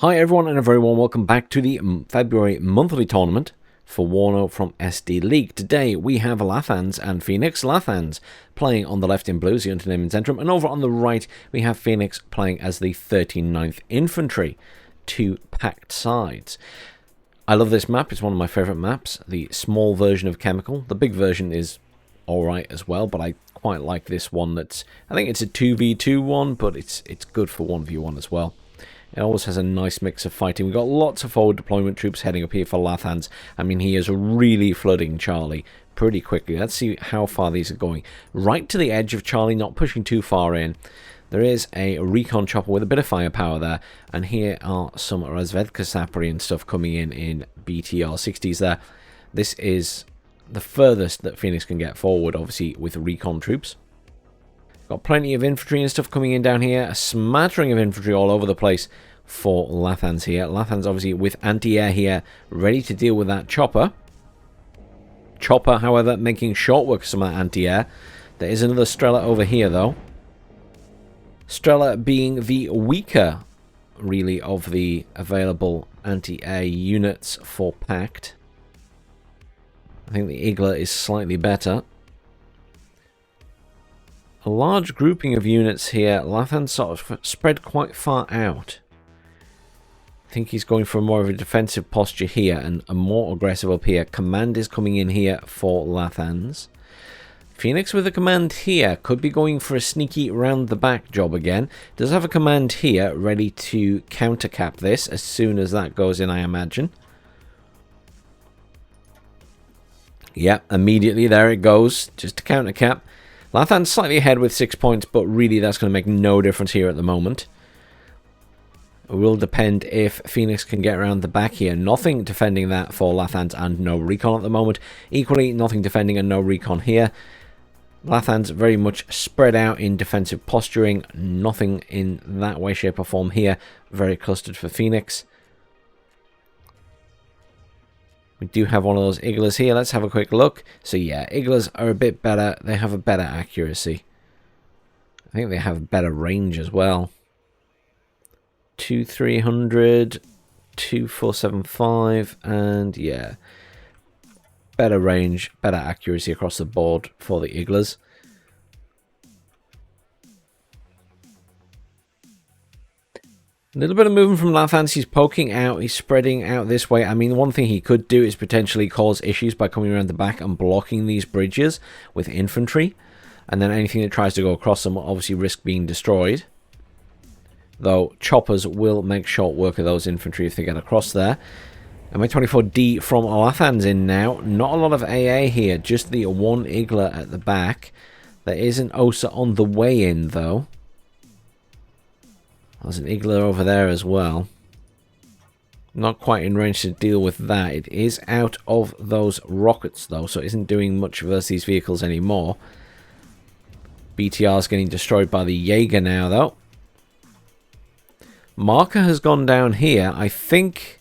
Hi everyone and a very warm welcome back to the February monthly tournament for Warno from SD League. Today we have Lathans and Ph3n6x. Lathans playing on the left in blue, the Unternehmen Zentrum, and over on the right we have Ph3n6x playing as the 39th Infantry. Two packed sides. I love this map, it's one of my favourite maps, the small version of Chemical. The big version is alright as well, but I quite like this one that's, I think it's a 2v2 one, but it's good for 1v1 as well. It always has a nice mix of fighting. We've got lots of forward deployment troops heading up here for Lathans. I mean, he is really flooding Charlie pretty quickly. Let's see how far these are going. Right to the edge of Charlie, not pushing too far in. There is a recon chopper with a bit of firepower there. And here are some Razvedka Sapri and stuff coming in BTR 60s there. This is the furthest that Ph3n6x can get forward, obviously, with recon troops. Got plenty of infantry and stuff coming in down here. A smattering of infantry all over the place for Lathans here. Lathans obviously with anti-air here, ready to deal with that chopper. Chopper, however, making short work of some of that anti-air. There is another Strela over here, though. Strela being the weaker, really, of the available anti-air units for Pact. I think the Igla is slightly better. A large grouping of units here. Lathans sort of spread quite far out. I think he's going for more of a defensive posture here and a more aggressive up here. Command is coming in here for Lathans. Ph3n6x with a command here could be going for a sneaky round the back job again. Does have a command here ready to countercap this as soon as that goes in, I imagine. Yeah, immediately there it goes, just to countercap. Lathans slightly ahead with 6 points, but really that's going to make no difference here at the moment. It will depend if Ph3n6x can get around the back here. Nothing defending that for Lathans and no recon at the moment. Equally, nothing defending and no recon here. Lathans very much spread out in defensive posturing. Nothing in that way, shape or form here. Very clustered for Ph3n6x. We do have one of those Iglas here. Let's have a quick look. So yeah, Iglas are a bit better. They have a better accuracy. I think they have better range as well. 2300, 2475, and yeah, better range, better accuracy across the board for the Iglas. A little bit of movement from Lathans. He's poking out. He's spreading out this way. I mean, one thing he could do is potentially cause issues by coming around the back and blocking these bridges with infantry. And then anything that tries to go across them will obviously risk being destroyed. Though choppers will make short work of those infantry if they get across there. MA24D from Lathans in now. Not a lot of AA here. Just the one Igla at the back. There is an Osa on the way in, though. There's an Igla over there as well. Not quite in range to deal with that. It is out of those rockets, though, so it isn't doing much versus these vehicles anymore. BTR is getting destroyed by the Jaeger now, though. Marker has gone down here. I think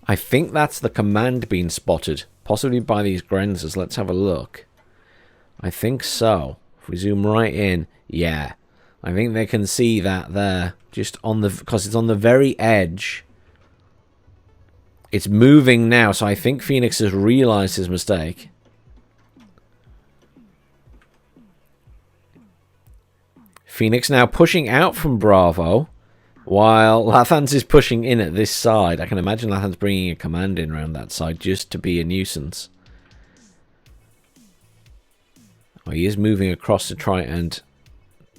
that's the command being spotted. Possibly by these Grenzers. Let's have a look. I think so. If we zoom right in, yeah. I think they can see that there. Just on the, because it's on the very edge. It's moving now, so I think Ph3n6x has realized his mistake. Ph3n6x now pushing out from Bravo, while Lathans is pushing in at this side. I can imagine Lathans bringing a command in around that side just to be a nuisance. Oh, he is moving across to try and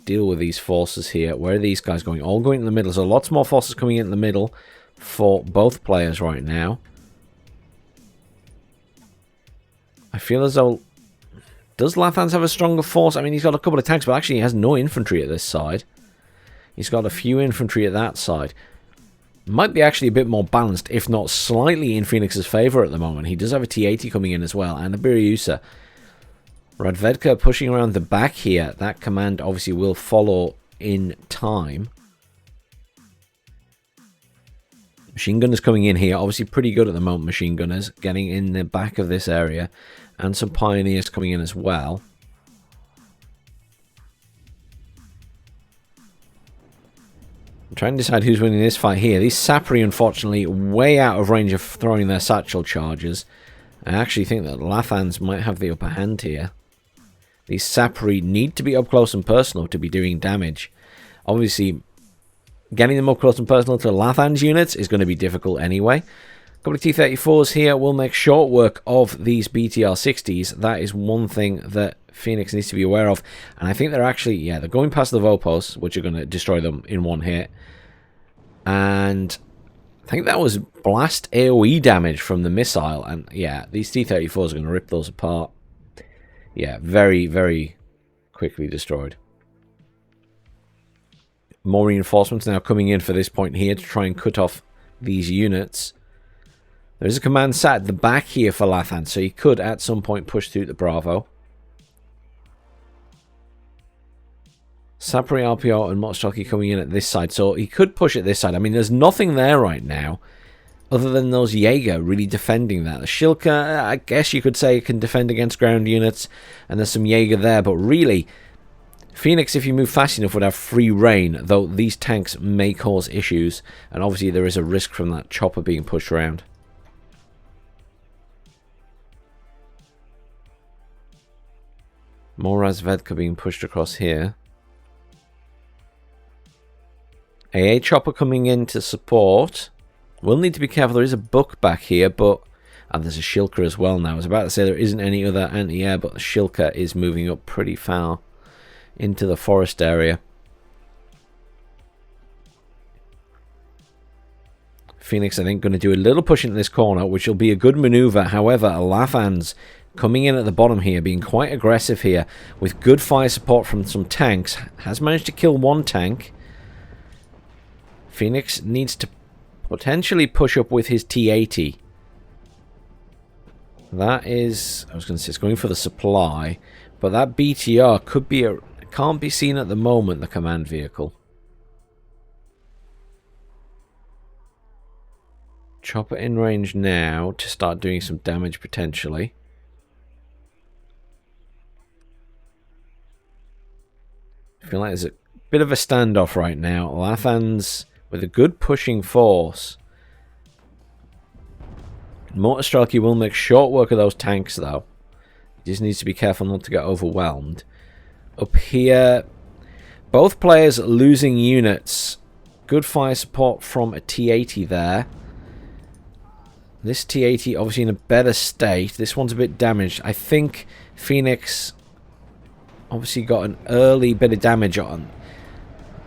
deal with these forces here. Where are these guys going? All going in the middle. So lots more forces coming in the middle for both players right now. I feel as though... Does Lathans have a stronger force? I mean, he's got a couple of tanks, but actually he has no infantry at this side. He's got a few infantry at that side. Might be actually a bit more balanced, if not slightly in Ph3n6x's favour at the moment. He does have a T-80 coming in as well, and a Biryusa. Razvedka pushing around the back here. That command obviously will follow in time. Machine gunners coming in here. Obviously pretty good at the moment, machine gunners. Getting in the back of this area. And some pioneers coming in as well. Trying to decide who's winning this fight here. These Sapri, unfortunately, way out of range of throwing their satchel charges. I actually think that Lathans might have the upper hand here. These Sapri need to be up close and personal to be doing damage. Obviously, getting them up close and personal to Lathans units is going to be difficult anyway. A couple of T-34s here will make short work of these BTR-60s. That is one thing that Phoenix needs to be aware of. And I think they're actually, yeah, they're going past the Vopos, which are going to destroy them in one hit. And I think that was blast AoE damage from the missile. And yeah, these T-34s are going to rip those apart. Yeah, very, very quickly destroyed. More reinforcements now coming in for this point here to try and cut off these units. There's a command sat at the back here for Lathan, so he could at some point push through the Bravo. Sapri, RPO, and Motostrelki coming in at this side, so he could push at this side. I mean, there's nothing there right now, other than those Jaeger really defending that. The Shilka, I guess you could say, can defend against ground units, and there's some Jaeger there, but really, Phoenix, if you move fast enough, would have free reign, though these tanks may cause issues, and obviously there is a risk from that chopper being pushed around. More Razvedka being pushed across here. AA chopper coming in to support. We'll need to be careful. There is a Buck back here, but... And there's a Shilka as well now. I was about to say there isn't any other anti-air, but the Shilka is moving up pretty far into the forest area. Phoenix, I think, going to do a little push into this corner, which will be a good maneuver. However, Lathans coming in at the bottom here, being quite aggressive here, with good fire support from some tanks. Has managed to kill one tank. Phoenix needs to potentially push up with his T-80. That is, I was going to say, it's going for the supply, but that BTR could be a, can't be seen at the moment, the command vehicle. Chopper in range now to start doing some damage potentially. I feel like there's a bit of a standoff right now. Lathans with a good pushing force. Motostrelki will make short work of those tanks though. He just needs to be careful not to get overwhelmed. Up here, both players losing units. Good fire support from a T-80 there. This T-80 obviously in a better state. This one's a bit damaged. I think Phoenix obviously got an early bit of damage on.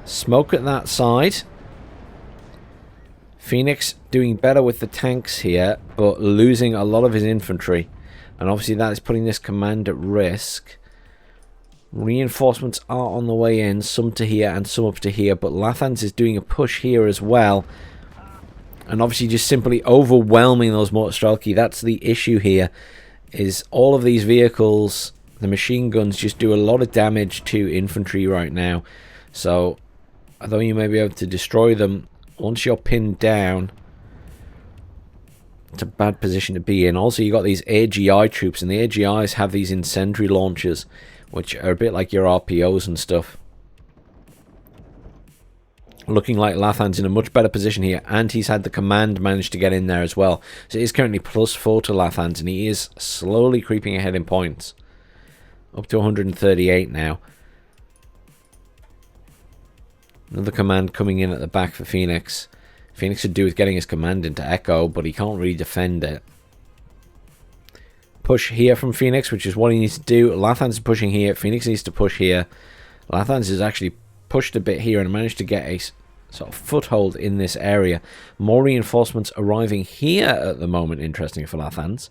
Smoke at that side. Phoenix doing better with the tanks here, but losing a lot of his infantry. And obviously that is putting this command at risk. Reinforcements are on the way in, some to here and some up to here, but Lathans is doing a push here as well. And obviously just simply overwhelming those Motostrelki. That's the issue here, is all of these vehicles, the machine guns, just do a lot of damage to infantry right now. So, although you may be able to destroy them, once you're pinned down, it's a bad position to be in. Also, you got these AGI troops, and the AGIs have these incendiary launchers, which are a bit like your RPOs and stuff. Looking like Lathan's in a much better position here, and he's had the command managed to get in there as well. So it is currently +4 to Lathans, and he is slowly creeping ahead in points. Up to 138 now. Another command coming in at the back for Phoenix. Phoenix should do with getting his command into Echo, but he can't really defend it. Push here from Phoenix, which is what he needs to do. Lathans is pushing here. Phoenix needs to push here. Lathans has actually pushed a bit here and managed to get a sort of foothold in this area. More reinforcements arriving here at the moment, interesting for Lathans.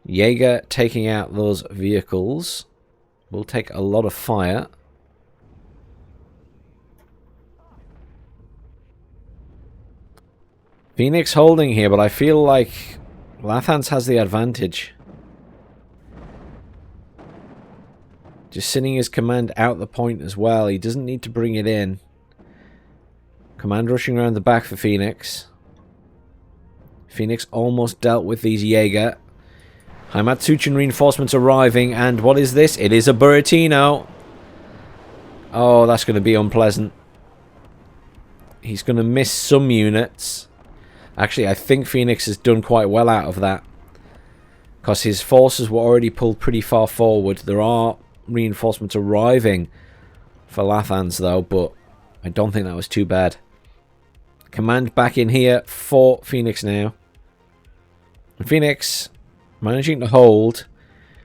Jaeger taking out those vehicles will take a lot of fire. Phoenix holding here, but I feel like Lathans has the advantage. Just sending his command out the point as well. He doesn't need to bring it in. Command rushing around the back for Phoenix. Phoenix almost dealt with these Jaeger. Haimatsuchin reinforcements arriving, and what is this? It is a Buratino. Oh, that's going to be unpleasant. He's going to miss some units. Actually, I think Phoenix has done quite well out of that, because his forces were already pulled pretty far forward. There are reinforcements arriving for Lathans, though, but I don't think that was too bad. Command back in here for Phoenix now. And Phoenix managing to hold.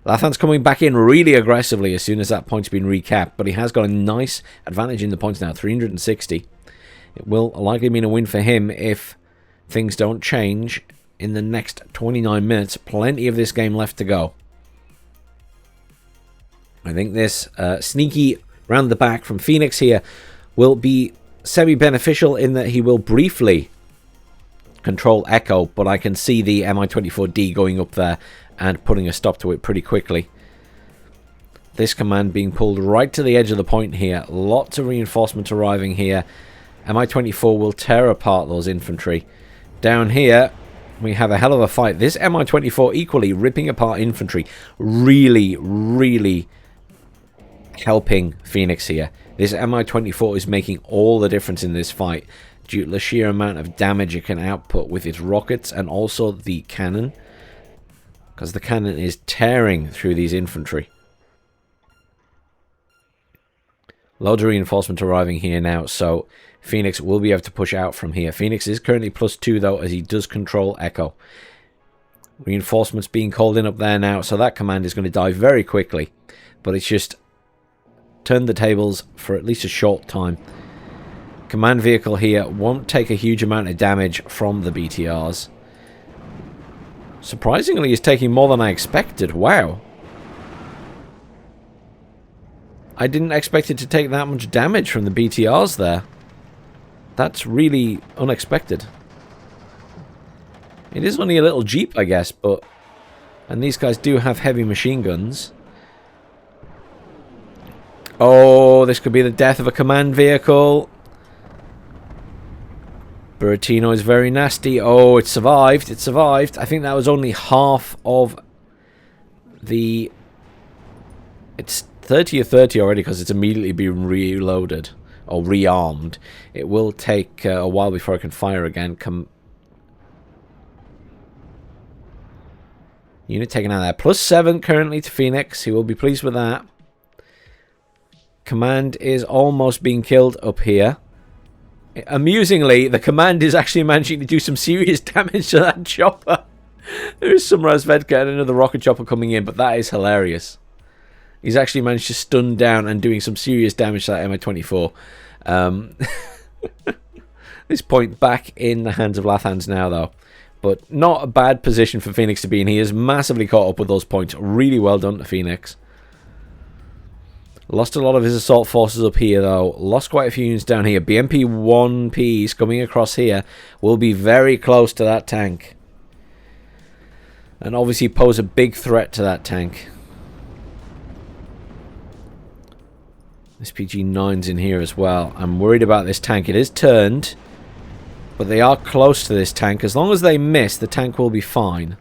Lathans coming back in really aggressively as soon as that point's been recapped, but he has got a nice advantage in the points now, 360. It will likely mean a win for him if things don't change in the next 29 minutes. Plenty of this game left to go. I think this sneaky round the back from Phoenix here will be semi-beneficial in that he will briefly control Echo, but I can see the Mi-24D going up there and putting a stop to it pretty quickly. This command being pulled right to the edge of the point here. Lots of reinforcement arriving here. Mi-24 will tear apart those infantry. Down here, we have a hell of a fight. This Mi-24 equally ripping apart infantry. Really, really helping Phoenix here. This Mi-24 is making all the difference in this fight due to the sheer amount of damage it can output with its rockets and also the cannon, because the cannon is tearing through these infantry. Loads of reinforcement arriving here now, so Phoenix will be able to push out from here. Phoenix is currently +2 though, as he does control Echo. Reinforcements being called in up there now, so that command is going to die very quickly, but it's just turned the tables for at least a short time. Command vehicle here won't take a huge amount of damage from the BTRs. Surprisingly, he's taking more than I expected. Wow. I didn't expect it to take that much damage from the BTRs there. That's really unexpected. It is only a little Jeep, I guess, but... And these guys do have heavy machine guns. Oh, this could be the death of a command vehicle. Buratino is very nasty. Oh, it survived. It survived. I think that was only half of the... It's 30 or 30 already because it's immediately been reloaded or rearmed. It will take a while before I can fire again. Unit taken out there. +7 currently to Phoenix. He will be pleased with that. Command is almost being killed up here. Amusingly, the command is actually managing to do some serious damage to that chopper. There is some Razvedka and another rocket chopper coming in, but that is hilarious. He's actually managed to stun down and doing some serious damage to that Mi-24. This point back in the hands of Lathans now, though. But not a bad position for Phoenix to be in. He is massively caught up with those points. Really well done to Phoenix. Lost a lot of his assault forces up here, though. Lost quite a few units down here. BMP-1Ps coming across here will be very close to that tank. And obviously pose a big threat to that tank. SPG-9's in here as well. I'm worried about this tank. It is turned, but they are close to this tank. As long as they miss, the tank will be fine.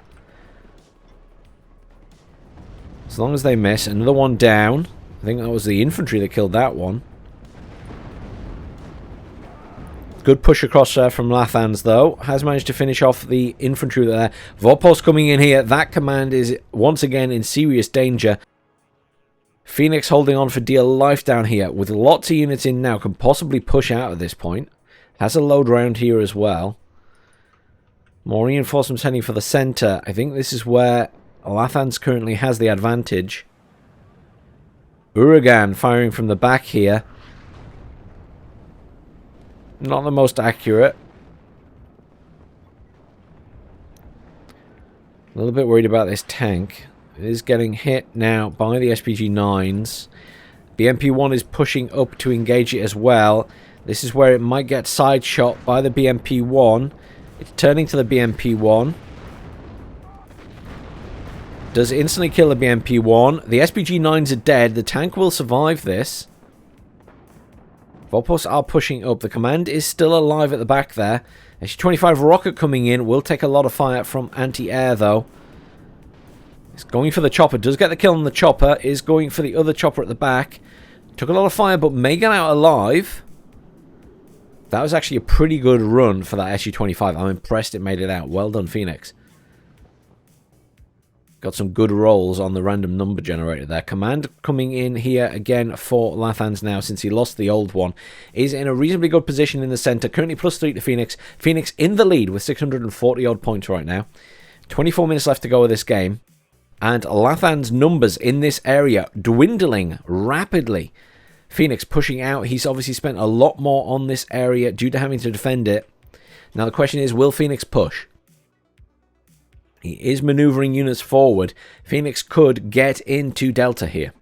As long as they miss. Another one down. I think that was the infantry that killed that one. Good push across there from Lathans, though. Has managed to finish off the infantry there. Vorpos coming in here. That command is once again in serious danger. Phoenix holding on for dear life down here. With lots of units in now. Can possibly push out at this point. Has a load round here as well. More reinforcements heading for the center. I think this is where Lathans currently has the advantage. Uragan firing from the back here. Not the most accurate. A little bit worried about this tank. It is getting hit now by the SPG-9s. BMP-1 is pushing up to engage it as well. This is where it might get side shot by the BMP-1. It's turning to the BMP-1. Does instantly kill the BMP-1. The SPG-9s are dead. The tank will survive this. Vorpos are pushing up. The command is still alive at the back there. SU-25 rocket coming in. Will take a lot of fire from anti-air, though. It's going for the chopper. Does get the kill on the chopper. Is going for the other chopper at the back. Took a lot of fire, but may get out alive. That was actually a pretty good run for that SU-25. I'm impressed it made it out. Well done, Phoenix. Got some good rolls on the random number generator there. Command coming in here again for Lathans now, since he lost the old one. Is in a reasonably good position in the center. Currently +3 to Phoenix. Phoenix in the lead with 640 odd points right now. 24 minutes left to go of this game. And Lathan's numbers in this area dwindling rapidly. Phoenix pushing out. He's obviously spent a lot more on this area due to having to defend it. Now the question is, will Phoenix push? He is maneuvering units forward. Phoenix could get into Delta here,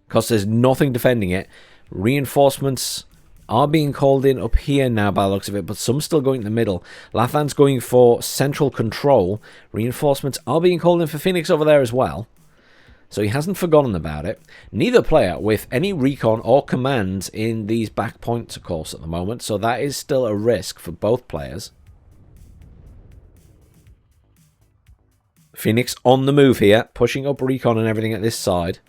because there's nothing defending it. Reinforcements are being called in up here now by the looks of it, but some still going in the middle. Lathan's going for central control. Reinforcements are being called in for Phoenix over there as well. So he hasn't forgotten about it. Neither player with any recon or commands in these back points, of course, at the moment. So that is still a risk for both players. Phoenix on the move here, pushing up recon and everything at this side.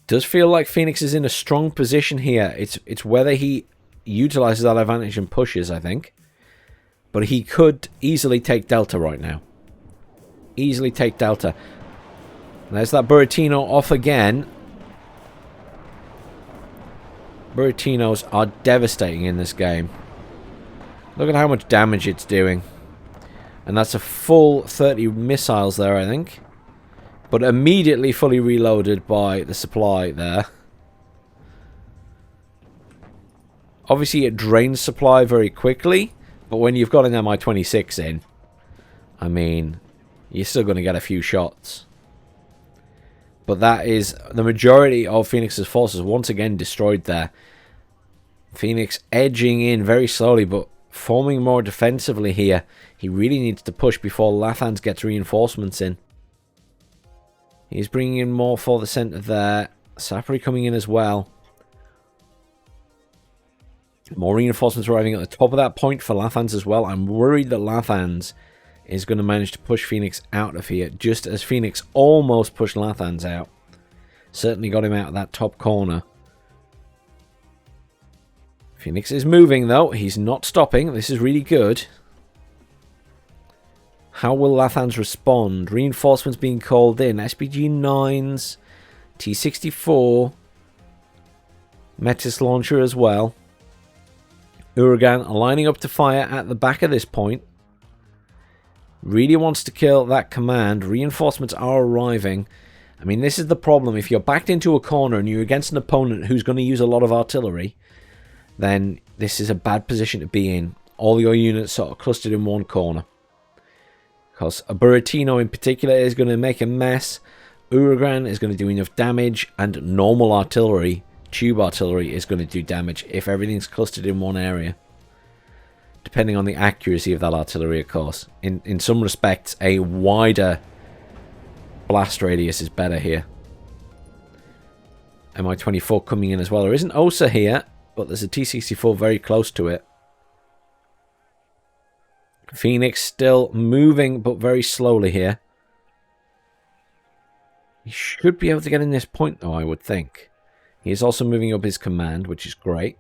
Does feel like Phoenix is in a strong position here. It's whether he utilizes that advantage and pushes, I think. But he could easily take Delta right now. Easily take Delta. There's that Buratino off again. Buratinos are devastating in this game. Look at how much damage it's doing. And that's a full 30 missiles there, I think. But immediately fully reloaded by the supply there. Obviously it drains supply very quickly. But when you've got an Mi-26 in, I mean, you're still going to get a few shots. But that is the majority of Phoenix's forces once again destroyed there. Phoenix edging in very slowly, but forming more defensively here. He really needs to push before Lathans gets reinforcements in. He's bringing in more for the center there. Sapri coming in as well. More reinforcements arriving at the top of that point for Lathans as well. I'm worried that Lathans is going to manage to push Phoenix out of here, just as Phoenix almost pushed Lathans out. Certainly got him out of that top corner. Phoenix is moving though. He's not stopping. This is really good. How will Lathans respond? Reinforcements being called in. SPG-9s. T-64. Metis launcher as well. Uragan lining up to fire at the back of this point. Really wants to kill that command. Reinforcements are arriving. I mean, this is the problem. If you're backed into a corner and you're against an opponent who's going to use a lot of artillery, then this is a bad position to be in. All your units sort of clustered in one corner. Because a Buratino in particular is going to make a mess. Uragan is going to do enough damage. And normal artillery, tube artillery, is going to do damage if everything's clustered in one area. Depending on the accuracy of that artillery, of course. In some respects, a wider blast radius is better here. Mi-24 coming in as well. There isn't OSA here, but there's a T-64 very close to it. Phoenix still moving, but very slowly here. He should be able to get in this point, though, I would think. He is also moving up his command, which is great.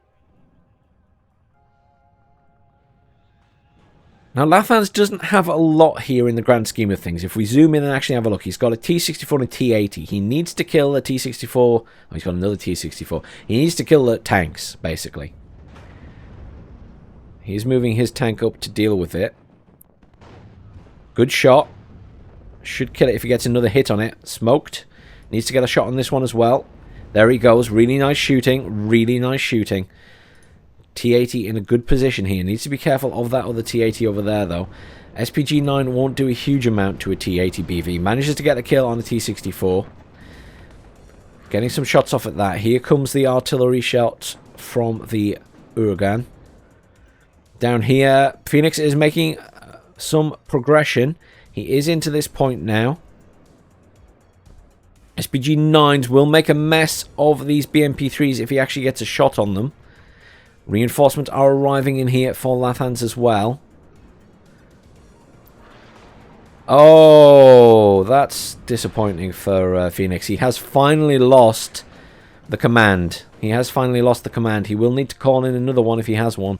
Now, Lathans doesn't have a lot here in the grand scheme of things. If we zoom in and actually have a look, he's got a T-64 and a T-80. He needs to kill the T-64. Oh, he's got another T-64. He needs to kill the tanks, basically. He's moving his tank up to deal with it. Good shot. Should kill it if he gets another hit on it. Smoked. Needs to get a shot on this one as well. There he goes. Really nice shooting. Really nice shooting. T-80 in a good position here. Needs to be careful of that other T-80 over there, though. SPG-9 won't do a huge amount to a T-80 BV. Manages to get the kill on the T-64. Getting some shots off at that. Here comes the artillery shot from the Uragan. Down here, Phoenix is making some progression. He is into this point now. SPG-9s will make a mess of these BMP-3s if he actually gets a shot on them. Reinforcements are arriving in here for Lathans as well. Oh, that's disappointing for Phoenix. He has finally lost the command. He has finally lost the command. He will need to call in another one if he has one.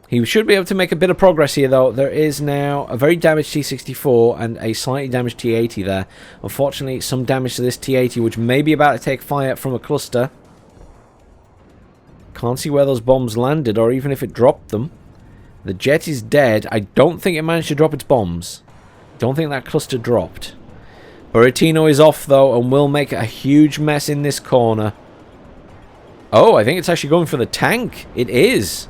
He should be able to make a bit of progress here, though. There is now a very damaged T64 and a slightly damaged T80 there. Unfortunately, some damage to this T80, which may be about to take fire from a cluster. Can't see where those bombs landed, or even if it dropped them. The jet is dead. I don't think it managed to drop its bombs. Don't think that cluster dropped. Buratino is off, though, and will make a huge mess in this corner. Oh, I think it's actually going for the tank. It is.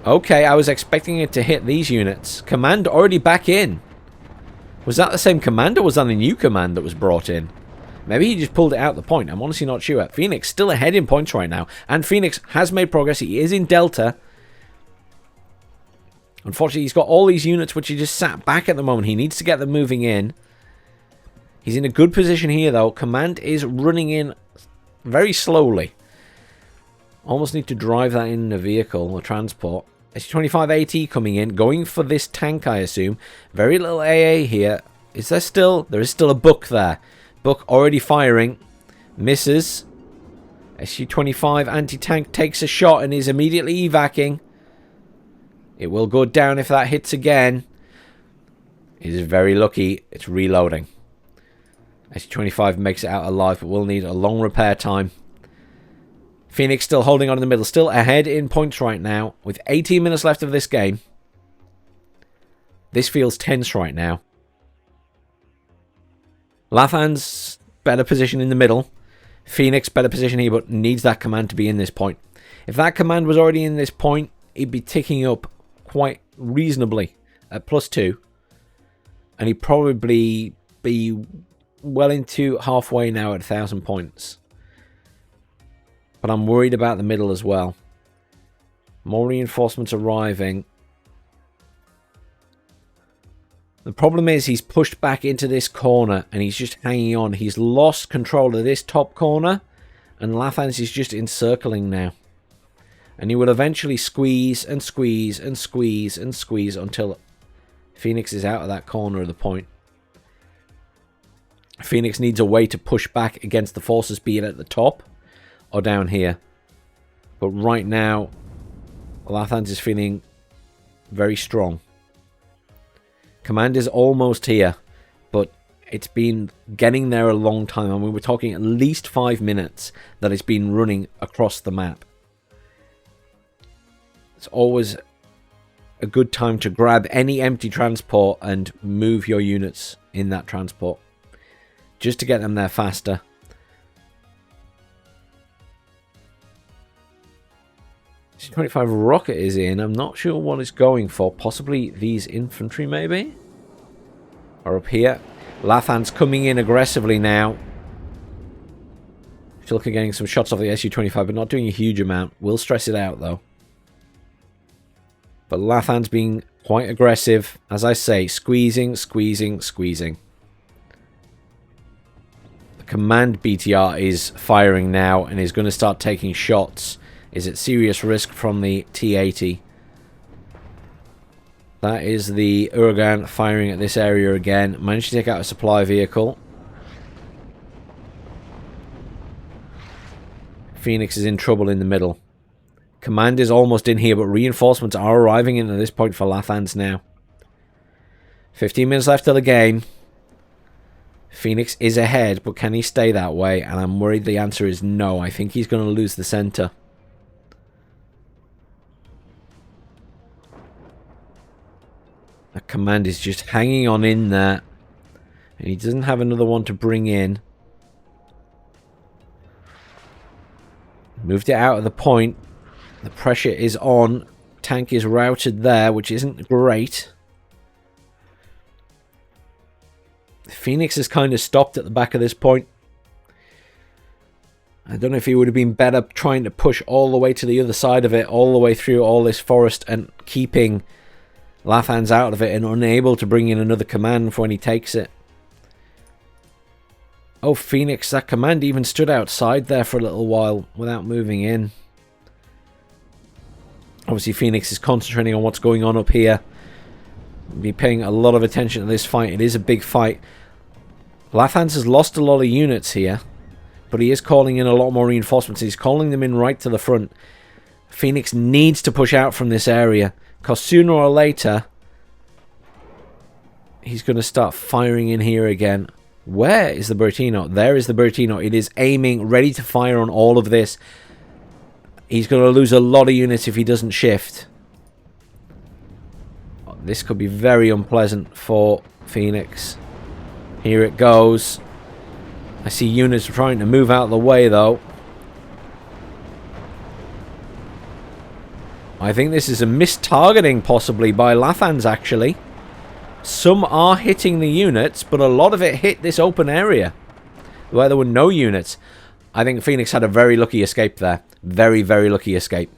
Okay, I was expecting it to hit these units. Command already back in. Was that the same command, or was that a new command that was brought in? Maybe he just pulled it out the point. I'm honestly not sure. Phoenix still ahead in points right now. And Phoenix has made progress. He is in Delta. Unfortunately, he's got all these units which he just sat back at the moment. He needs to get them moving in. He's in a good position here, though. Command is running in very slowly. Almost need to drive that in a vehicle or transport. S25AT coming in, going for this tank, I assume. Very little AA here. Is there still? There is still a Buck there. Buck already firing. Misses. SU-25 anti-tank takes a shot and is immediately evacing. It will go down if that hits again. It is very lucky. It's reloading. SU-25 makes it out alive, but will need a long repair time. Phoenix still holding on in the middle. Still ahead in points right now. With 18 minutes left of this game. This feels tense right now. Lathans, better position in the middle. Phoenix, better position here, but needs that command to be in this point. If that command was already in this point, he'd be ticking up quite reasonably at +2. And he'd probably be well into halfway now at 1,000 points. But I'm worried about the middle as well. More reinforcements arriving. The problem is he's pushed back into this corner and he's just hanging on. He's lost control of this top corner and Lathans is just encircling now. And he will eventually squeeze and squeeze and squeeze and squeeze until Phoenix is out of that corner of the point. Phoenix needs a way to push back against the forces, be it at the top or down here. But right now, Lathans is feeling very strong. Command is almost here, but it's been getting there a long time. I mean, we're talking at least 5 minutes that it's been running across the map. It's always a good time to grab any empty transport and move your units in that transport, just to get them there faster. C-25 rocket is in. I'm not sure what it's going for. Possibly these infantry, maybe? Or up here. Lathans coming in aggressively now. Still getting some shots off the Su-25, but not doing a huge amount. Will stress it out, though. But Lathans being quite aggressive. As I say, squeezing, squeezing, squeezing. The command BTR is firing now and is going to start taking shots. Is at serious risk from the T-80. That is the Uragan firing at this area again. Managed to take out a supply vehicle. Phoenix is in trouble in the middle. Command is almost in here, but reinforcements are arriving in at this point for Lathans now. 15 minutes left of the game. Phoenix is ahead, but can he stay that way? And I'm worried the answer is no. I think he's going to lose the center. That command is just hanging on in there. And he doesn't have another one to bring in. Moved it out of the point. The pressure is on. Tank is routed there, which isn't great. Phoenix is kind of stopped at the back of this point. I don't know if he would have been better trying to push all the way to the other side of it, all the way through all this forest and keeping Lathans out of it and unable to bring in another command for when he takes it. Oh, Phoenix, that command even stood outside there for a little while without moving in. Obviously, Phoenix is concentrating on what's going on up here. Be paying a lot of attention to this fight. It is a big fight. Lathans has lost a lot of units here, but he is calling in a lot more reinforcements. He's calling them in right to the front. Phoenix needs to push out from this area, because sooner or later he's going to start firing in here again. Where is the Bertino? There is the Bertino. It is aiming, ready to fire on all of this. He's going to lose a lot of units if he doesn't shift. This could be very unpleasant for Phoenix. Here it goes. I see units trying to move out of the way, though. I think this is a mistargeting, possibly, by Lathans, actually. Some are hitting the units, but a lot of it hit this open area, where there were no units. I think Phoenix had a very lucky escape there. Very, very lucky escape.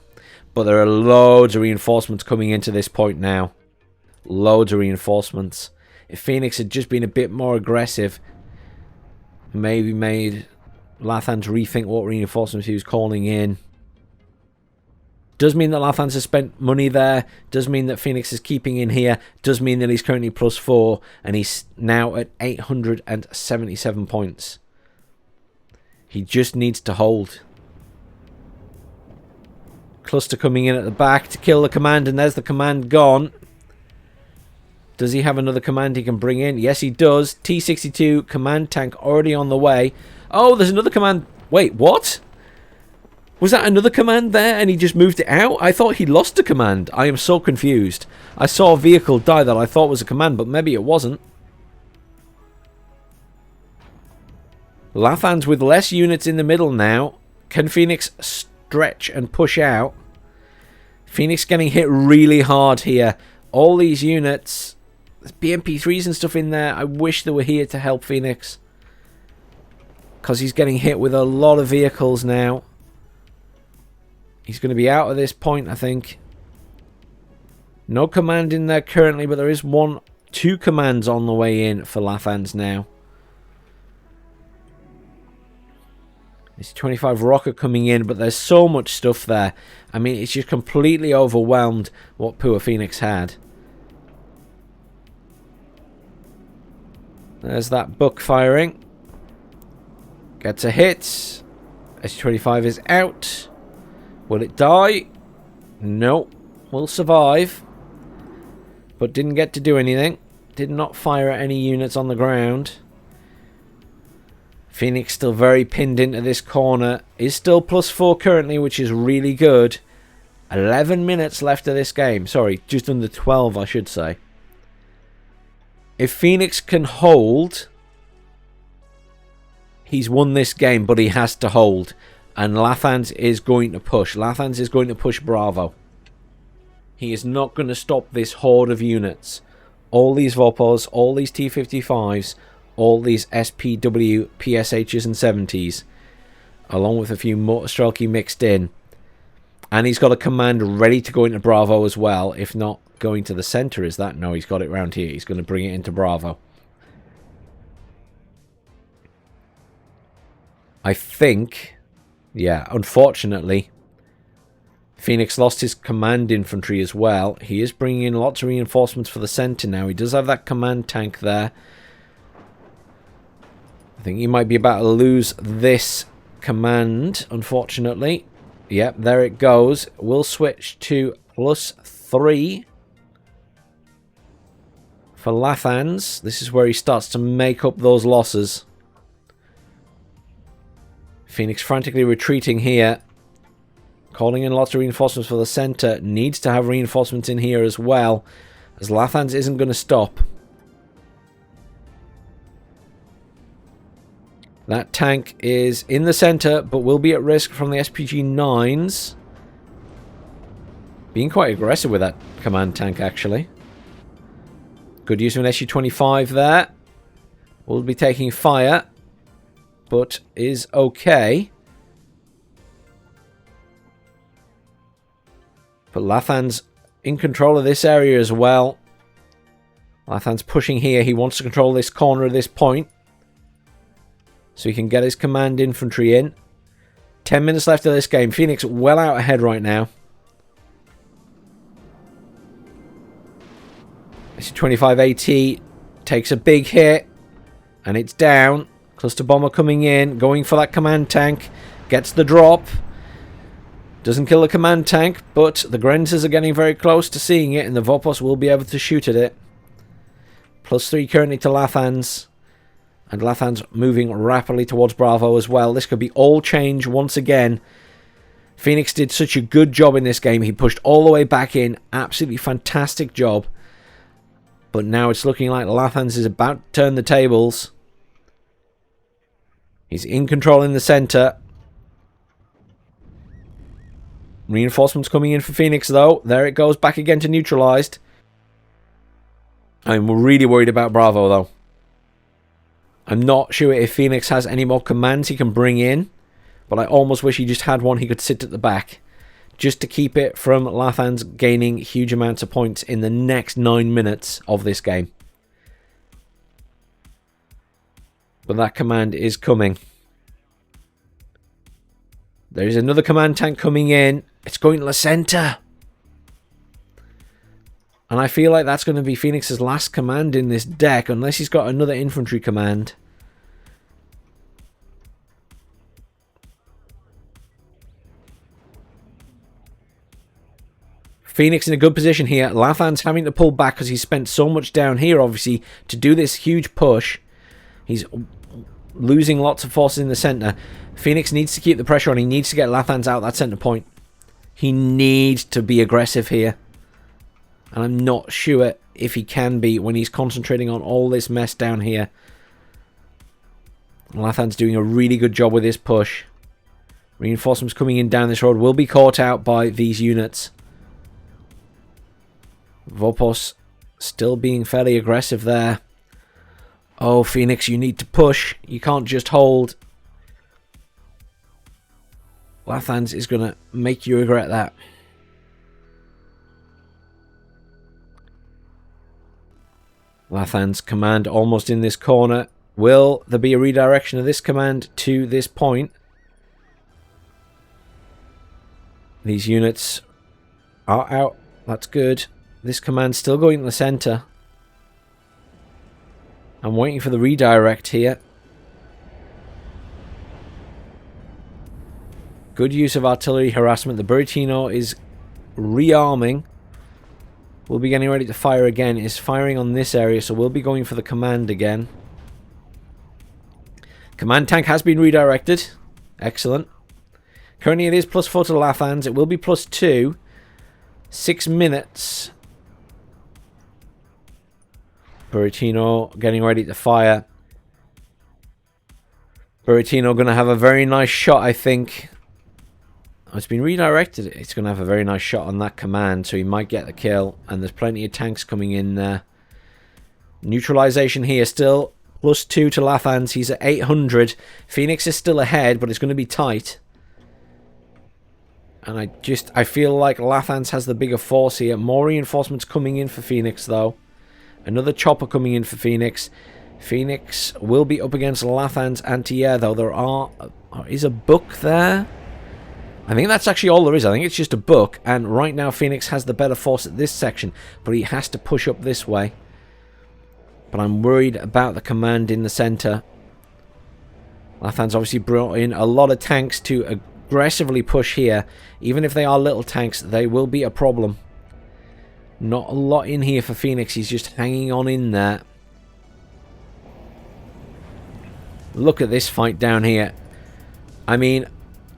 But there are loads of reinforcements coming into this point now. Loads of reinforcements. If Phoenix had just been a bit more aggressive, maybe made Lathans rethink what reinforcements he was calling in. Does mean that Lathans has spent money there. Does mean that Phoenix is keeping in here. Does mean that he's currently +4 and he's now at 877 points. He just needs to hold. Cluster coming in at the back to kill the command, and there's the command gone. Does he have another command he can bring in? Yes, he does. T-62 command tank already on the way. Oh, there's another command. Wait, what? Was that another command there and he just moved it out? I thought he lost a command. I am so confused. I saw a vehicle die that I thought was a command, but maybe it wasn't. Lathans with less units in the middle now. Can Phoenix stretch and push out? Phoenix getting hit really hard here. All these units. There's BMP3s and stuff in there. I wish they were here to help Phoenix, because he's getting hit with a lot of vehicles now. He's going to be out at this point, I think. No command in there currently, but there is two commands on the way in for Lathans now. It's 25 rocket coming in, but there's so much stuff there. I mean, it's just completely overwhelmed what poor Phoenix had. There's that buck firing. Gets a hit. S25 is out. Will it die? No. Will survive. But didn't get to do anything. Did not fire at any units on the ground. Phoenix still very pinned into this corner. Is still +4 currently, which is really good. 11 minutes left of this game. Sorry, just under 12, I should say. If Phoenix can hold, he's won this game, but he has to hold. And Lathans is going to push. Lathans is going to push Bravo. He is not going to stop this horde of units. All these Vopos, all these T-55s, all these SPW, PSHs and 70s, along with a few Motorstrelki mixed in. And he's got a command ready to go into Bravo as well. If not going to the center, is that? No, he's got it round here. He's going to bring it into Bravo. I think, yeah, unfortunately, Phoenix lost his command infantry as well. He is bringing in lots of reinforcements for the center now. He does have that command tank there. I think he might be about to lose this command, unfortunately. Yep, there it goes. We'll switch to +3 for Lathans. This is where he starts to make up those losses. Phoenix frantically retreating here. Calling in lots of reinforcements for the center. Needs to have reinforcements in here as well, as Lathans isn't going to stop. That tank is in the center, but will be at risk from the SPG-9s. Being quite aggressive with that command tank, actually. Good use of an SU-25 there. Will be taking fire, but is okay. But Lathans in control of this area as well. Lathans pushing here. He wants to control this corner at this point, so he can get his command infantry in. 10 minutes left of this game. Phoenix well out ahead right now. This 25 AT takes a big hit, and it's down. Cluster bomber coming in, going for that command tank, gets the drop. Doesn't kill the command tank, but the Grenzers are getting very close to seeing it, and the Vopos will be able to shoot at it. +3 currently to Lathans, and Lathans moving rapidly towards Bravo as well. This could be all change once again. Phoenix did such a good job in this game. He pushed all the way back in. Absolutely fantastic job. But now it's looking like Lathans is about to turn the tables. He's in control in the center. Reinforcements coming in for Phoenix, though. There it goes, back again to neutralized. I'm really worried about Bravo, though. I'm not sure if Phoenix has any more commands he can bring in, but I almost wish he just had one he could sit at the back, just to keep it from Lathans gaining huge amounts of points in the next 9 minutes of this game. But that command is coming. There is another command tank coming in. It's going to the center. And I feel like that's going to be Phoenix's last command in this deck, unless he's got another infantry command. Phoenix in a good position here. Lathans having to pull back because he's spent so much down here, obviously, to do this huge push. He's losing lots of forces in the center. Phoenix needs to keep the pressure on. He needs to get Lathans out that center point. He needs to be aggressive here. And I'm not sure if he can be when he's concentrating on all this mess down here. Lathans doing a really good job with this push. Reinforcements coming in down this road will be caught out by these units. Vopos still being fairly aggressive there. Oh, Phoenix, you need to push. You can't just hold. Lathans is going to make you regret that. Lathans command almost in this corner. Will there be a redirection of this command to this point? These units are out. That's good. This command still going to the center. I'm waiting for the redirect here. Good use of artillery harassment. The Buratino is rearming. We'll be getting ready to fire again. It's firing on this area, so we'll be going for the command again. Command tank has been redirected. Excellent. Currently it is +4 to Lathans. It will be +2. 6 minutes. Buratino getting ready to fire. Buratino going to have a very nice shot, I think. Oh, it's been redirected. It's going to have a very nice shot on that command, so he might get the kill. And there's plenty of tanks coming in there. Neutralization here still. +2 to Lathans. He's at 800. Phoenix is still ahead, but it's going to be tight. And I feel like Lathans has the bigger force here. More reinforcements coming in for Phoenix, though. Another chopper coming in for Phoenix. Phoenix will be up against Lathans anti-air, though. There is a book there. I think that's actually all there is. I think it's just a book. And right now, Phoenix has the better force at this section. But he has to push up this way. But I'm worried about the command in the center. Lathans obviously brought in a lot of tanks to aggressively push here. Even if they are little tanks, they will be a problem. Not a lot in here for Phoenix. He's just hanging on in there. Look at this fight down here. I mean,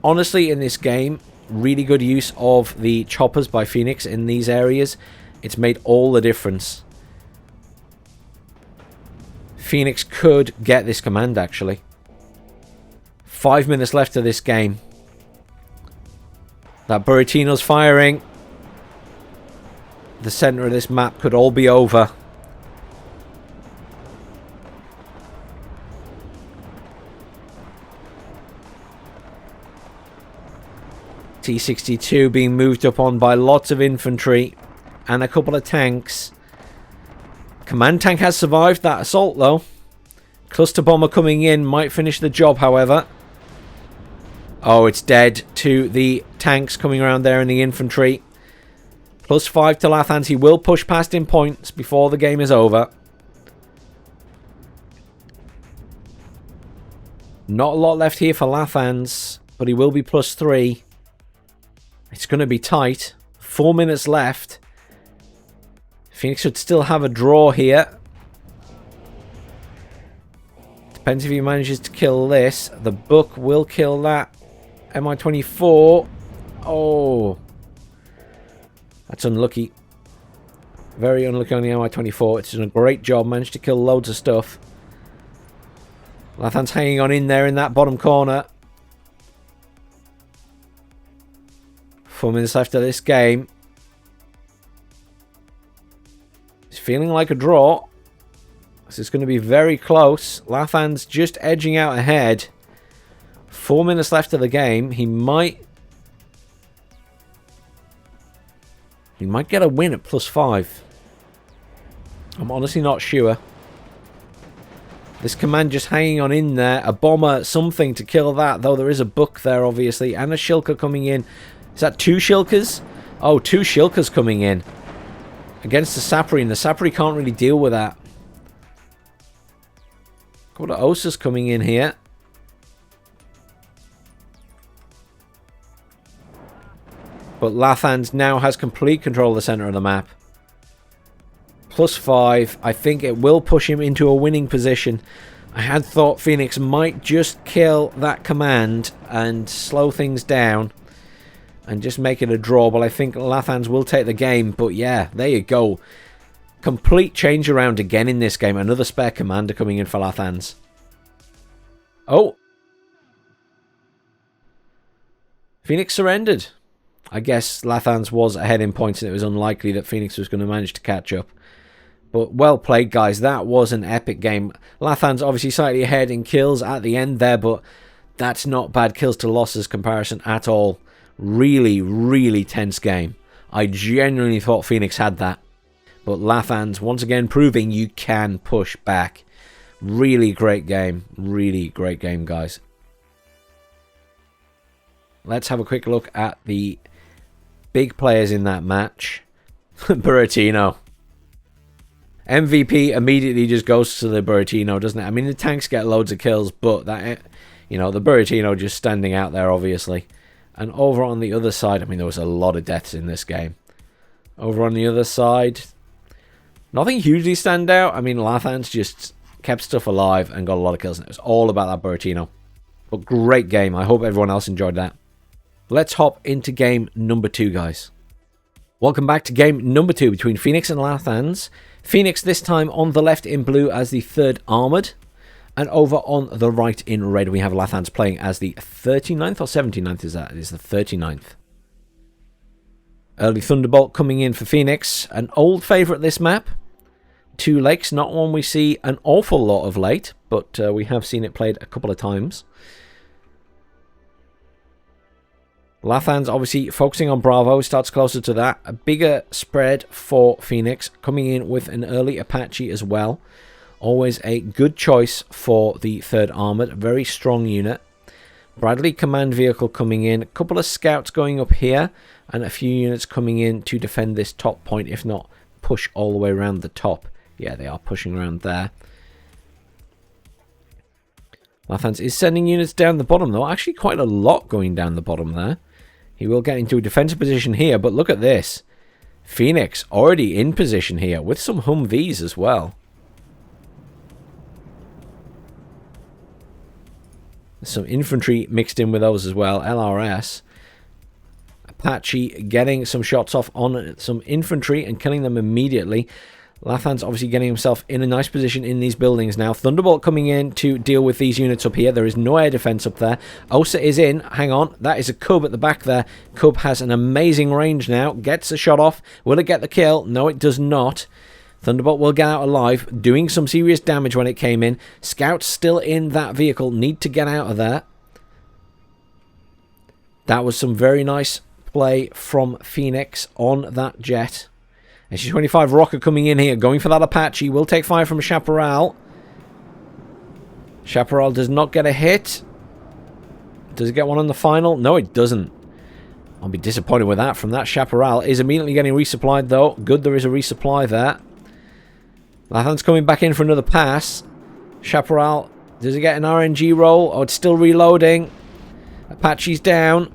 honestly, in this game, really good use of the choppers by Phoenix in these areas. It's made all the difference. Phoenix could get this command, actually. 5 minutes left of this game. That Buratino's firing. The center of this map could all be over. T-62 being moved up on by lots of infantry and a couple of tanks. Command tank has survived that assault, though. Cluster bomber coming in might finish the job, however. Oh, it's dead to the tanks coming around there and the infantry. +5 to Lathans. He will push past in points before the game is over. Not a lot left here for Lathans, but he will be +3. It's going to be tight. 4 minutes left. Phoenix should still have a draw here. Depends if he manages to kill this. The book will kill that. MI24. Oh. That's unlucky. Very unlucky on the MI24. It's done a great job. Managed to kill loads of stuff. Lathans hanging on in there in that bottom corner. 4 minutes left of this game. It's feeling like a draw. This is going to be very close. Lathans just edging out ahead. 4 minutes left of the game. He might get a win at +5. I'm honestly not sure. This command just hanging on in there. A bomber, something to kill that. Though there is a book there, obviously. And a shilker coming in. Is that 2 shilkers? Oh, 2 shilkers coming in. Against the Sapri. And the Sapri can't really deal with that. Got the Osas coming in here. But Lathans now has complete control of the center of the map. +5. I think it will push him into a winning position. I had thought Phoenix might just kill that command and slow things down and just make it a draw. But I think Lathans will take the game. But yeah, there you go. Complete change around again in this game. Another spare commander coming in for Lathans. Oh. Phoenix surrendered. I guess Lathans was ahead in points and it was unlikely that Phoenix was going to manage to catch up. But well played, guys. That was an epic game. Lathans obviously slightly ahead in kills at the end there, but that's not bad kills to losses comparison at all. Really, really tense game. I genuinely thought Phoenix had that. But Lathans, once again, proving you can push back. Really great game. Really great game, guys. Let's have a quick look at the big players in that match. Buratino. MVP immediately just goes to the Buratino, doesn't it? I mean, the tanks get loads of kills, but that, you know, the Buratino just standing out there, obviously. And over on the other side, I mean, there was a lot of deaths in this game. Over on the other side, nothing hugely stand out. I mean, Lathans just kept stuff alive and got a lot of kills. And it was all about that Buratino. But great game. I hope everyone else enjoyed that. Let's hop into game number 2, guys. Welcome back to game number 2 between Phoenix and Lathans. Phoenix this time on the left in blue as the 3rd Armoured. And over on the right in red we have Lathans playing as the 39th or 79th is that? It is the 39th. Early Thunderbolt coming in for Phoenix. An old favourite this map. 2 Lakes, not one we see an awful lot of late, but we have seen it played a couple of times. Lathans obviously focusing on Bravo, starts closer to that. A bigger spread for Phoenix, coming in with an early Apache as well. Always a good choice for the 3rd Armoured, very strong unit. Bradley command vehicle coming in, a couple of scouts going up here, and a few units coming in to defend this top point, if not push all the way around the top. Yeah, they are pushing around there. Lathans is sending units down the bottom, though. Actually, quite a lot going down the bottom there. He will get into a defensive position here, but look at this. Phoenix already in position here with some Humvees as well. Some infantry mixed in with those as well. LRS. Apache getting some shots off on some infantry and killing them immediately. Lathans obviously getting himself in a nice position in these buildings now. Thunderbolt coming in to deal with these units up here. There is no air defense up there. Osa is in. Hang on. That is a Cub at the back there. Cub has an amazing range now. Gets a shot off. Will it get the kill? No, it does not. Thunderbolt will get out alive. Doing some serious damage when it came in. Scouts still in that vehicle. Need to get out of there. That was some very nice play from Phoenix on that jet. SG-25 rocket coming in here, going for that Apache. Will take fire from Chaparral. Chaparral does not get a hit. Does it get one on the final? No, it doesn't. I'll be disappointed with that from that Chaparral. Is immediately getting resupplied, though. Good, there is a resupply there. Lathan's coming back in for another pass. Chaparral, does he get an RNG roll? Oh, it's still reloading. Apache's down.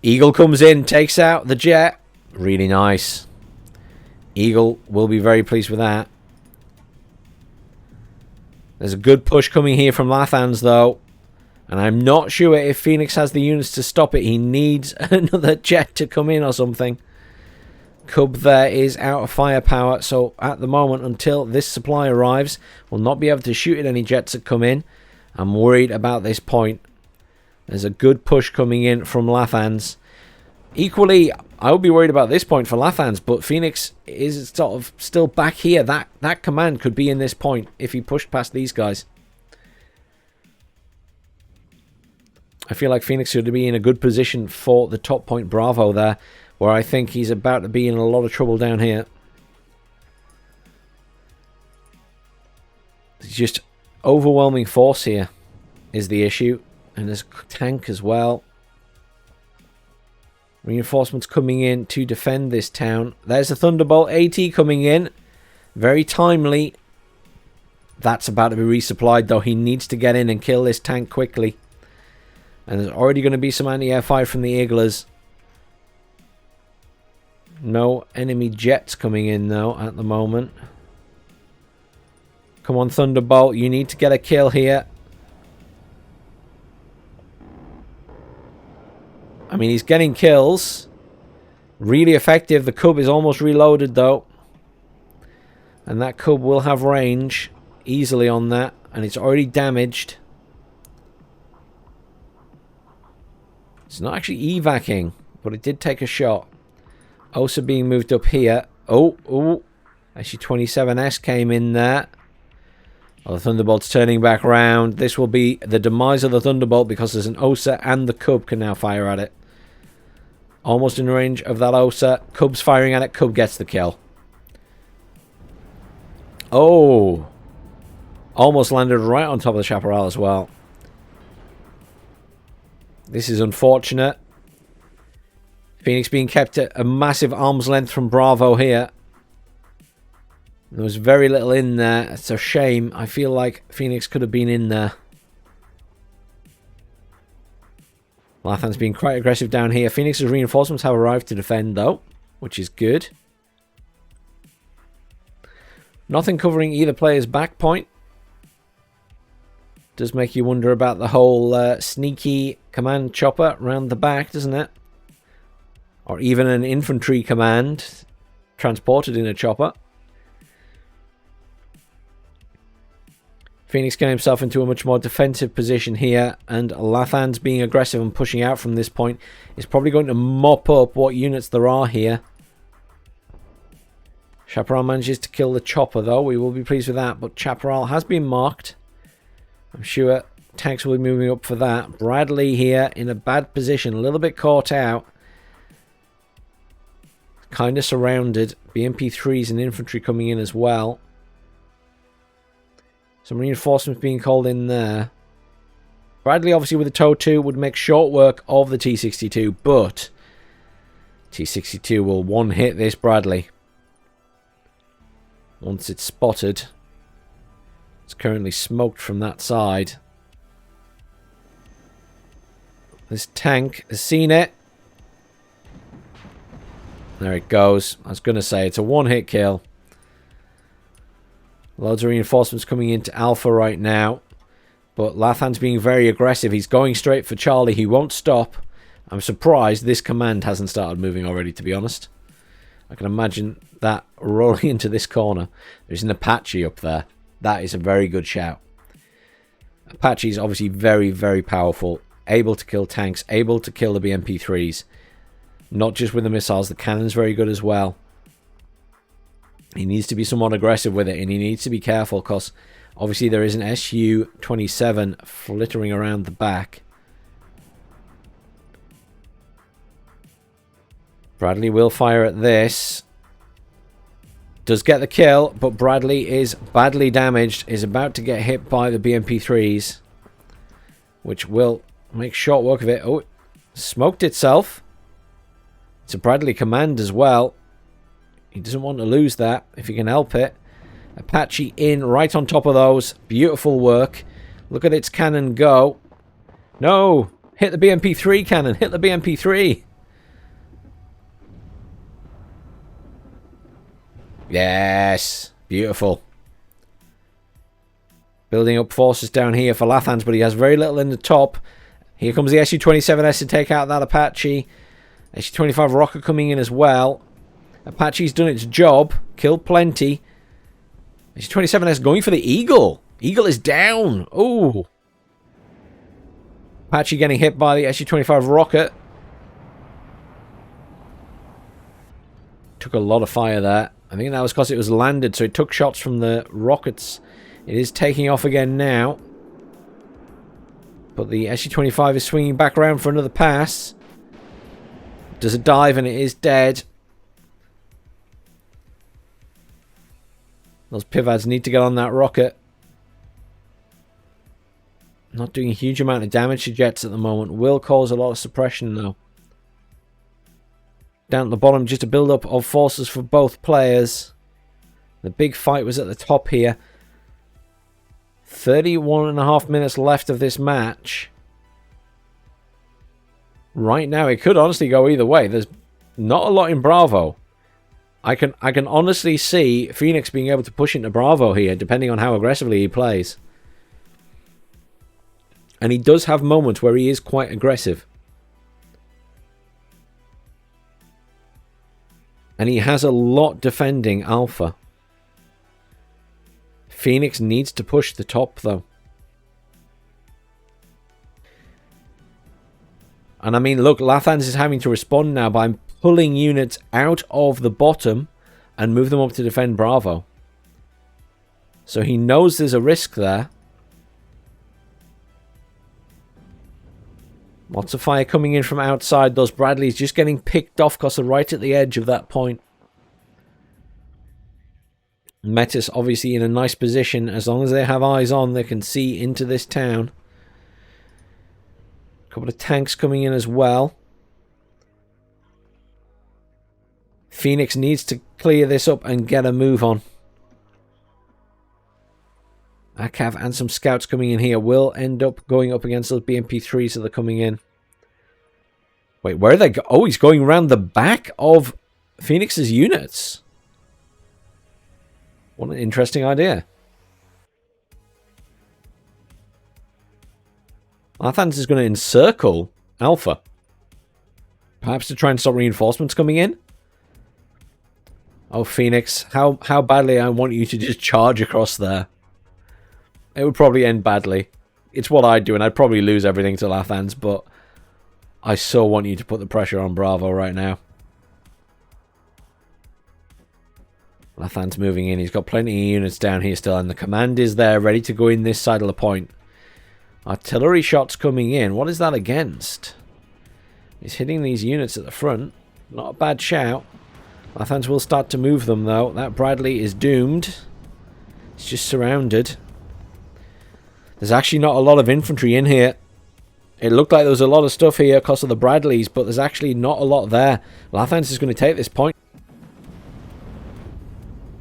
Eagle comes in, takes out the jet. Really nice. Eagle will be very pleased with that. There's a good push coming here from Lathans, though. And I'm not sure if Phoenix has the units to stop it. He needs another jet to come in or something. Cub there is out of firepower. So at the moment, until this supply arrives, we'll not be able to shoot at any jets that come in. I'm worried about this point. There's a good push coming in from Lathans. Equally, I would be worried about this point for Lathans, but Phoenix is sort of still back here. That command could be in this point if he pushed past these guys. I feel like Phoenix should be in a good position for the top point Bravo there, where I think he's about to be in a lot of trouble down here. It's just overwhelming force here is the issue. And there's a tank as well. Reinforcements coming in to defend this town. There's a Thunderbolt AT coming in. Very timely. That's about to be resupplied, though. He needs to get in and kill this tank quickly. And there's already going to be some anti-air fire from the Iglas. No enemy jets coming in, though, at the moment. Come on, Thunderbolt. You need to get a kill here. I mean, he's getting kills. Really effective. The Cub is almost reloaded, though. And that Cub will have range easily on that. And it's already damaged. It's not actually evacing, but it did take a shot. Osa being moved up here. Oh. SU-27S came in there. Oh, the Thunderbolt's turning back round. This will be the demise of the Thunderbolt because there's an Osa and the Cub can now fire at it. Almost in range of that Osa. Cub's firing at it. Cub gets the kill. Oh. Almost landed right on top of the Chaparral as well. This is unfortunate. Phoenix being kept at a massive arm's length from Bravo here. There was very little in there. It's a shame. I feel like Phoenix could have been in there. Lathan's being quite aggressive down here. Phoenix's reinforcements have arrived to defend, though, which is good. Nothing covering either player's back point. Does make you wonder about the whole sneaky command chopper around the back, doesn't it? Or even an infantry command transported in a chopper. Phoenix getting himself into a much more defensive position here, and Lathans being aggressive and pushing out from this point is probably going to mop up what units there are here. Chaparral manages to kill the chopper, though. We will be pleased with that, but Chaparral has been marked. I'm sure tanks will be moving up for that. Bradley here in a bad position, a little bit caught out. Kind of surrounded. BMP3s and infantry coming in as well. Some reinforcements being called in there. Bradley, obviously, with the TOW 2 would make short work of the T-62, but T-62 will one-hit this Bradley once it's spotted. It's currently smoked from that side. This tank has seen it. There it goes. I was going to say, it's a one-hit kill. Loads of reinforcements coming into Alpha right now. But Lathan's being very aggressive. He's going straight for Charlie. He won't stop. I'm surprised this command hasn't started moving already, to be honest. I can imagine that rolling into this corner. There's an Apache up there. That is a very good shout. Apache is obviously very, very powerful. Able to kill tanks. Able to kill the BMP3s. Not just with the missiles. The cannon's very good as well. He needs to be somewhat aggressive with it, and he needs to be careful because obviously there is an SU-27 flittering around the back. Bradley will fire at this. Does get the kill, but Bradley is badly damaged. Is about to get hit by the BMP3s, which will make short work of it. Oh, Smoked itself. It's a Bradley command as well. He doesn't want to lose that if he can help it. Apache in right on top of those. Beautiful work. Look at its cannon go. No! Hit the BMP3 cannon. Hit the BMP3. Yes. Beautiful. Building up forces down here for Lathans, but he has very little in the top. Here comes the Su-27S to take out that Apache. Su-25 rocket coming in as well. Apache's done its job. Killed plenty. Su-27S going for the Eagle. Eagle is down. Oh. Apache getting hit by the Su-25 rocket. Took a lot of fire there. I think that was because it was landed, so it took shots from the rockets. It is taking off again now. But the Su-25 is swinging back around for another pass. Does a dive and it is dead. Those pivads need to get on that rocket. Not doing a huge amount of damage to jets at the moment. Will cause a lot of suppression though. Down at the bottom, just a build-up of forces for both players. The big fight was at the top here. 31.5 minutes left of this match. Right now, it could honestly go either way. There's not a lot in Bravo. I can honestly see Phoenix being able to push into Bravo here, depending on how aggressively he plays. And he does have moments where he is quite aggressive. And he has a lot defending Alpha. Phoenix needs to push the top, though. And I mean, look, Lathans is having to respond now by pulling units out of the bottom and move them up to defend Bravo. So he knows there's a risk there. Lots of fire coming in from outside. Those Bradleys just getting picked off because they're right at the edge of that point. Metis obviously in a nice position. As long as they have eyes on, they can see into this town. A couple of tanks coming in as well. Phoenix needs to clear this up and get a move on. ACAV and some scouts coming in here will end up going up against those BMP3s that are coming in. Wait, where are they go? Oh, he's going around the back of Phoenix's units. What an interesting idea. Lathans is going to encircle Alpha. Perhaps to try and stop reinforcements coming in. Oh, Phoenix, how badly I want you to just charge across there. It would probably end badly. It's what I'd do, and I'd probably lose everything to Lathans, but I so want you to put the pressure on Bravo right now. Lathans moving in. He's got plenty of units down here still, and the command is there, ready to go in this side of the point. Artillery shots coming in. What is that against? He's hitting these units at the front. Not a bad shout. Lathans will start to move them, though. That Bradley is doomed. It's just surrounded. There's actually not a lot of infantry in here. It looked like there was a lot of stuff here because of the Bradleys, but there's actually not a lot there. Lathans is going to take this point.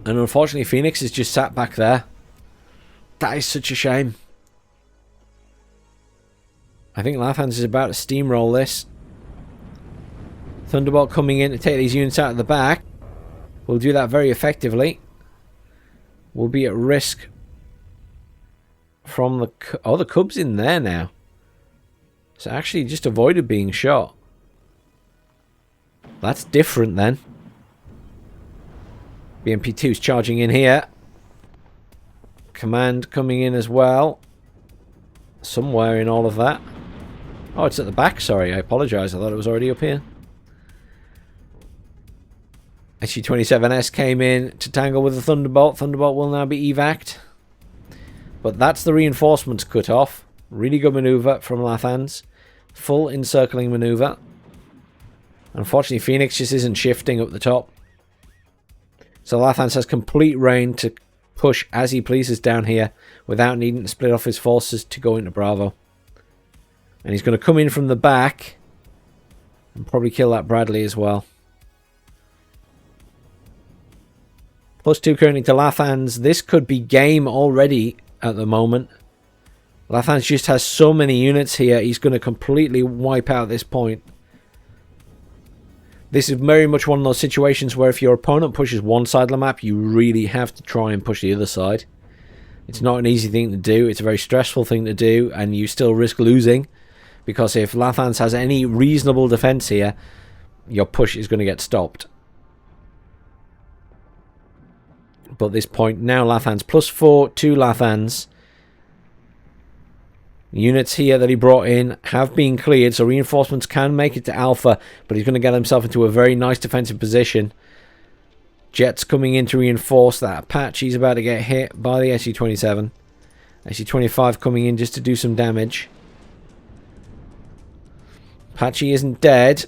And unfortunately, Phoenix is just sat back there. That is such a shame. I think Lathans is about to steamroll this. Thunderbolt coming in to take these units out of the back. We'll do that very effectively. We'll be at risk from the... Oh, the Cub's in there now. So actually just avoided being shot. That's different then. BMP2's charging in here. Command coming in as well. Somewhere in all of that. Oh, it's at the back, sorry. I apologise. I thought it was already up here. Su-27S came in to tangle with the Thunderbolt. Thunderbolt will now be evac'd. But that's the reinforcements cut off. Really good manoeuvre from Lathans. Full encircling manoeuvre. Unfortunately, Phoenix just isn't shifting up the top. So Lathans has complete reign to push as he pleases down here without needing to split off his forces to go into Bravo. And he's going to come in from the back. And probably kill that Bradley as well. +2 currently to Lathans. This could be game already at the moment. Lathans just has so many units here. He's going to completely wipe out this point. This is very much one of those situations where if your opponent pushes one side of the map, you really have to try and push the other side. It's not an easy thing to do. It's a very stressful thing to do, and you still risk losing. Because if Lathans has any reasonable defense here, your push is going to get stopped. But this point now, Lathans +4 to Lathans. Units here that he brought in have been cleared, so reinforcements can make it to Alpha, but he's going to get himself into a very nice defensive position. Jets coming in to reinforce that. Apache's about to get hit by the SU-27. SU-25 coming in just to do some damage. Apache isn't dead.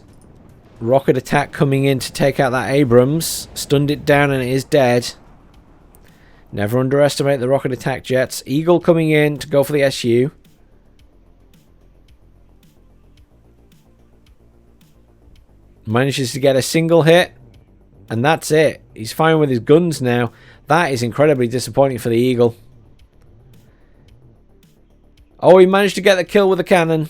Rocket attack coming in to take out that Abrams. Stunned it down and it is dead. Never underestimate the rocket attack jets. Eagle coming in to go for the SU. Manages to get a single hit. And that's it. He's firing with his guns now. That is incredibly disappointing for the Eagle. Oh, he managed to get the kill with the cannon.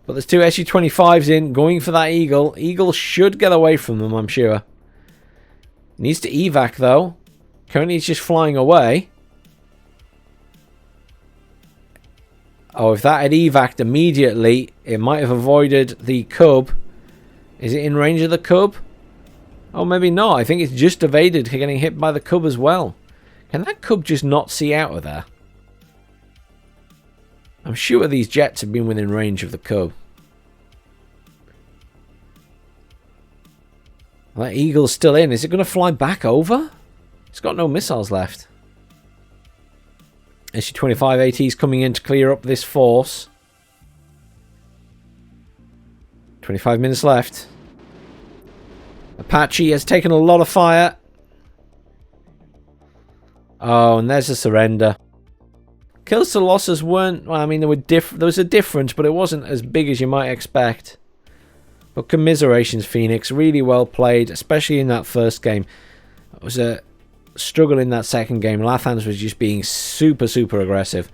But there's two SU-25s in, going for that Eagle. Eagle should get away from them, I'm sure. Needs to evac, though. Currently, he's just flying away. Oh, if that had evac'd immediately, it might have avoided the Cub. Is it in range of the Cub? Oh, maybe not. I think it's just evaded getting hit by the Cub as well. Can that Cub just not see out of there? I'm sure these jets have been within range of the Cub. That Eagle's still in. Is it going to fly back over? It's got no missiles left. SU-25 AT's coming in to clear up this force. 25 minutes left. Apache has taken a lot of fire. Oh, and there's a surrender. Kills to losses weren't... Well, I mean, there was a difference, but it wasn't as big as you might expect. But commiserations, Phoenix. Really well played, especially in that first game. It was a struggle in that second game. Lathans was just being super, super aggressive.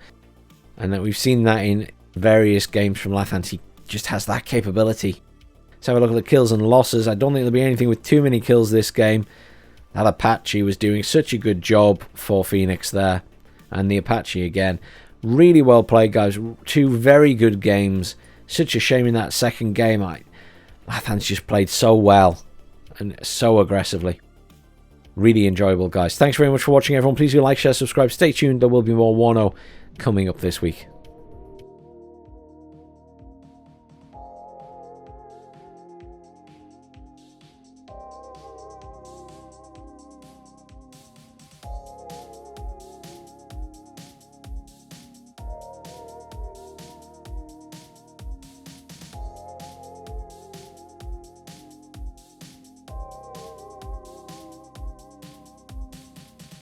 And that we've seen that in various games from Lathans. He just has that capability. Let's have a look at the kills and losses. I don't think there'll be anything with too many kills this game. That Apache was doing such a good job for Phoenix there. And the Apache again. Really well played, guys. Two very good games. Such a shame in that second game. Lathans just played so well. And so aggressively. Really enjoyable, guys. Thanks very much for watching, everyone. Please do like, share, subscribe. Stay tuned. There will be more Warno coming up this week.